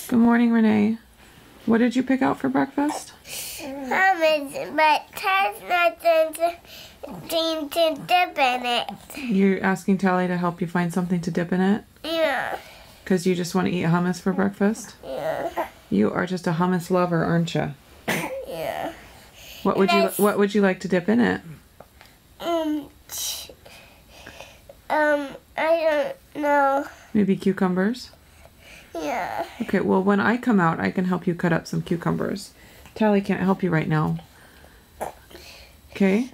Good morning, Renee. What did you pick out for breakfast? Hummus, but has nothing to dip in it. You're asking Tally to help you find something to dip in it? Yeah. Because you just want to eat hummus for breakfast? Yeah. You are just a hummus lover, aren't you? Yeah. What would you like to dip in it? I don't know. Maybe cucumbers? Yeah. Okay, well, when I come out, I can help you cut up some cucumbers. Tally can't help you right now. Okay?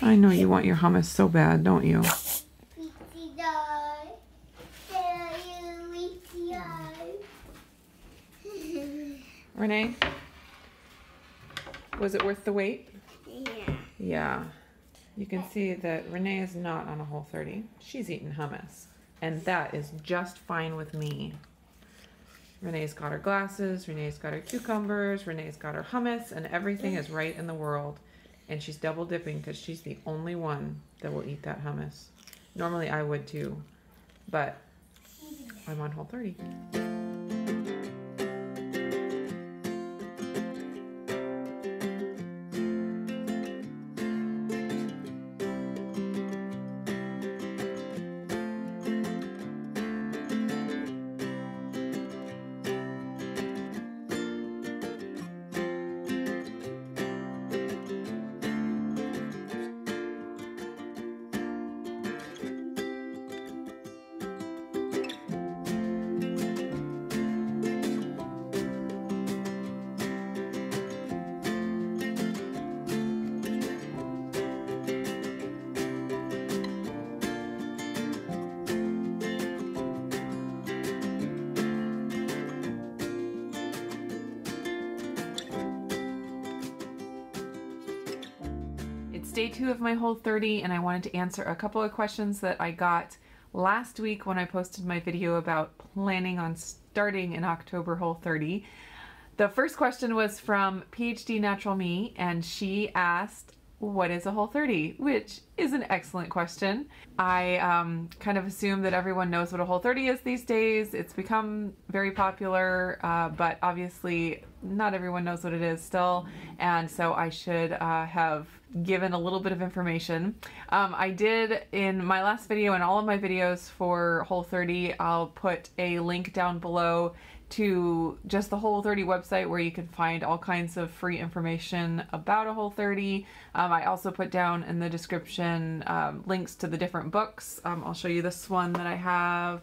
I know you want your hummus so bad, don't you? Renee? Was it worth the wait? Yeah. Yeah. You can see that Renee is not on a Whole30. She's eating hummus. And that is just fine with me. Renee's got her glasses, Renee's got her cucumbers, Renee's got her hummus, and everything is right in the world. And she's double dipping because she's the only one that will eat that hummus. Normally I would too, but I'm on Whole30. It's day 2 of my Whole30, and I wanted to answer a couple of questions that I got last week when I posted my video about planning on starting in October Whole30. The first question was from PhD Natural Me, and she asked, what is a Whole30? Which is an excellent question. I kind of assume that everyone knows what a Whole30 is these days. It's become very popular, but obviously not everyone knows what it is still, and so I should have given a little bit of information. I did in my last video and all of my videos for Whole30. I'll put a link down below to just the Whole30 website where you can find all kinds of free information about a Whole30. I also put down in the description links to the different books. I'll show you this one that I have.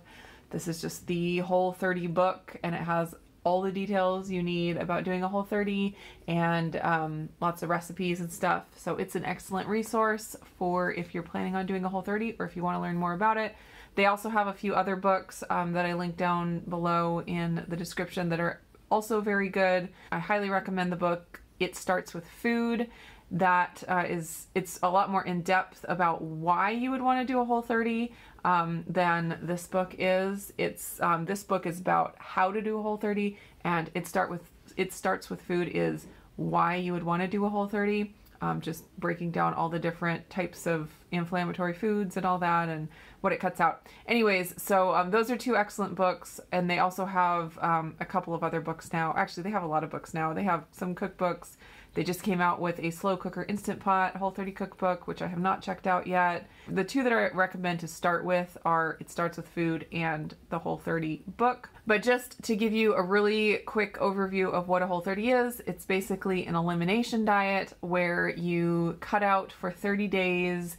This is just the Whole30 book, and it has all the details you need about doing a Whole30 and lots of recipes and stuff. So it's an excellent resource for if you're planning on doing a Whole30 or if you want to learn more about it. They also have a few other books that I link down below in the description that are also very good. I highly recommend the book It Starts With Food. That it's a lot more in depth about why you would want to do a Whole30 than this book is. This book is about how to do a Whole30, and It Starts With Food is why you would want to do a Whole30. Just breaking down all the different types of inflammatory foods and all that and what it cuts out. Anyways, so those are 2 excellent books, and they also have a couple of other books now. Actually, they have a lot of books now. They have some cookbooks. They just came out with a slow cooker instant pot Whole30 cookbook, which I have not checked out yet. The 2 that I recommend to start with are It Starts With Food and the Whole30 book. But just to give you a really quick overview of what a Whole30 is, it's basically an elimination diet where you cut out for 30 days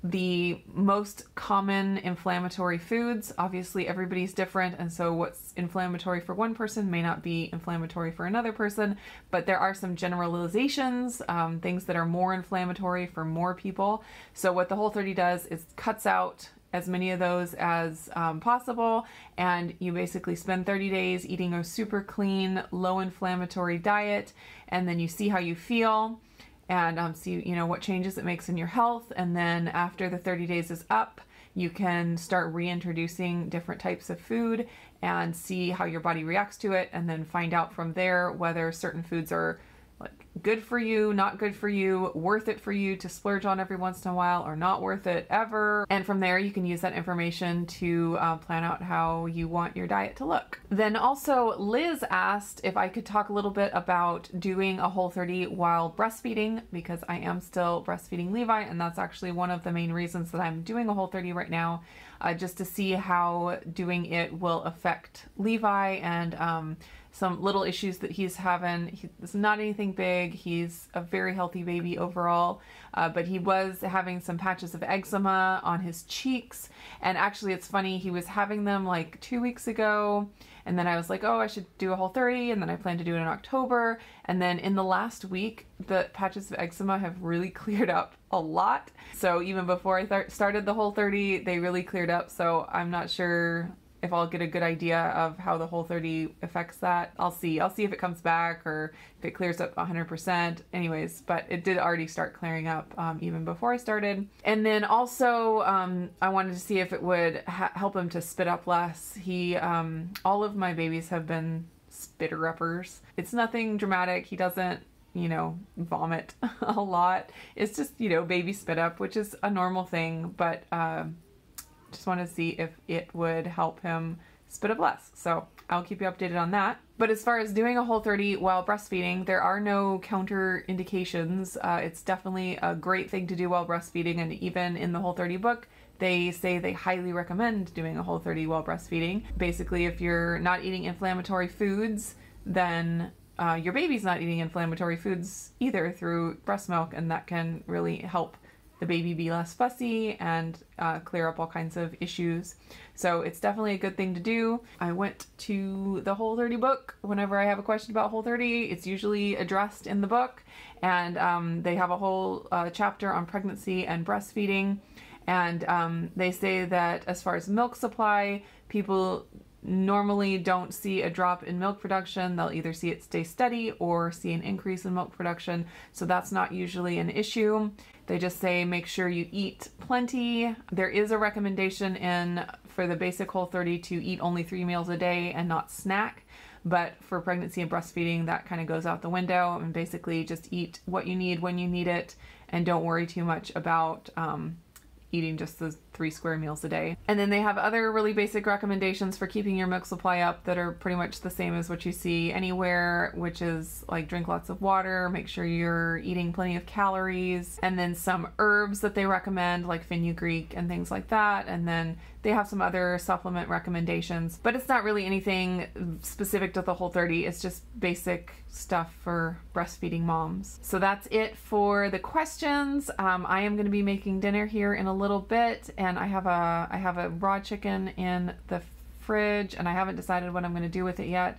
the most common inflammatory foods. Obviously everybody's different, and so what's inflammatory for one person may not be inflammatory for another person, but there are some generalizations, things that are more inflammatory for more people. So what the Whole30 does is cuts out as many of those as possible, and you basically spend 30 days eating a super clean, low inflammatory diet, and then you see how you feel and see what changes it makes in your health. And then after the 30 days is up, you can start reintroducing different types of food and see how your body reacts to it, and then find out from there whether certain foods are like good for you, not good for you, worth it for you to splurge on every once in a while, or not worth it ever. And from there you can use that information to plan out how you want your diet to look. Then also Liz asked if I could talk a little bit about doing a Whole30 while breastfeeding, because I am still breastfeeding Levi, and that's actually one of the main reasons that I'm doing a Whole30 right now, just to see how doing it will affect Levi and some little issues that he's having. It's not anything big. He's a very healthy baby overall, but he was having some patches of eczema on his cheeks. And actually it's funny, he was having them like 2 weeks ago, and then I was like, oh, I should do a Whole30, and then I plan to do it in October. And then in the last week, the patches of eczema have really cleared up a lot. So even before I started the Whole30, they really cleared up. So I'm not sure if I'll get a good idea of how the Whole30 affects that. I'll see if it comes back or if it clears up 100%. Anyways, but it did already start clearing up even before I started. And then also I wanted to see if it would help him to spit up less. He, all of my babies have been spitter uppers. It's nothing dramatic. He doesn't, you know, vomit a lot. It's just, you know, baby spit up, which is a normal thing, but just want to see if it would help him spit up less. So I'll keep you updated on that. But as far as doing a Whole30 while breastfeeding, there are no counter indications. It's definitely a great thing to do while breastfeeding, and even in the Whole30 book, they say they highly recommend doing a Whole30 while breastfeeding. Basically, if you're not eating inflammatory foods, then your baby's not eating inflammatory foods either through breast milk, and that can really help the baby be less fussy and clear up all kinds of issues. So it's definitely a good thing to do. I went to the Whole30 book. Whenever I have a question about Whole30, it's usually addressed in the book, and they have a whole chapter on pregnancy and breastfeeding. And they say that as far as milk supply, people normally don't see a drop in milk production. They'll either see it stay steady or see an increase in milk production. So that's not usually an issue. They just say make sure you eat plenty. There is a recommendation for the basic Whole30 to eat only 3 meals a day and not snack. But for pregnancy and breastfeeding, that kind of goes out the window, and basically just eat what you need when you need it, and don't worry too much about eating just the 3 square meals a day. And then they have other really basic recommendations for keeping your milk supply up that are pretty much the same as what you see anywhere, which is like drink lots of water, make sure you're eating plenty of calories, and then some herbs that they recommend like fenugreek and things like that. And then they have some other supplement recommendations, but it's not really anything specific to the Whole30. It's just basic stuff for breastfeeding moms. So that's it for the questions. I am going to be making dinner here in a little bit, and I have a raw chicken in the fridge, and I haven't decided what I'm going to do with it yet.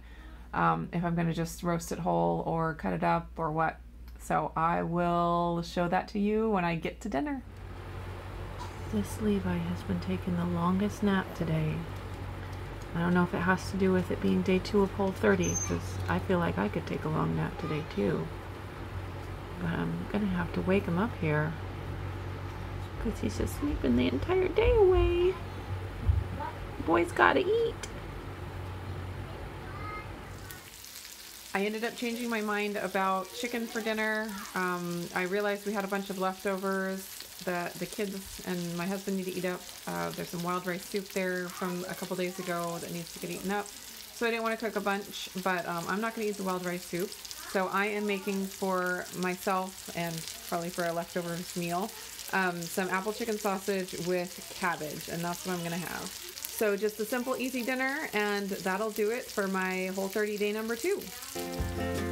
If I'm going to just roast it whole or cut it up or what. So I will show that to you when I get to dinner. This Levi has been taking the longest nap today. I don't know if it has to do with it being day 2 of Whole30, because I feel like I could take a long nap today too. But I'm gonna have to wake him up here, because he's just sleeping the entire day away. Boy's gotta eat. I ended up changing my mind about chicken for dinner. I realized we had a bunch of leftovers that the kids and my husband need to eat up. There's some wild rice soup there from a couple days ago that needs to get eaten up. So I didn't want to cook a bunch, but I'm not going to use the wild rice soup. So I am making for myself and probably for a leftovers meal, some apple chicken sausage with cabbage, and that's what I'm going to have. So just a simple, easy dinner, and that'll do it for my Whole30 day number 2.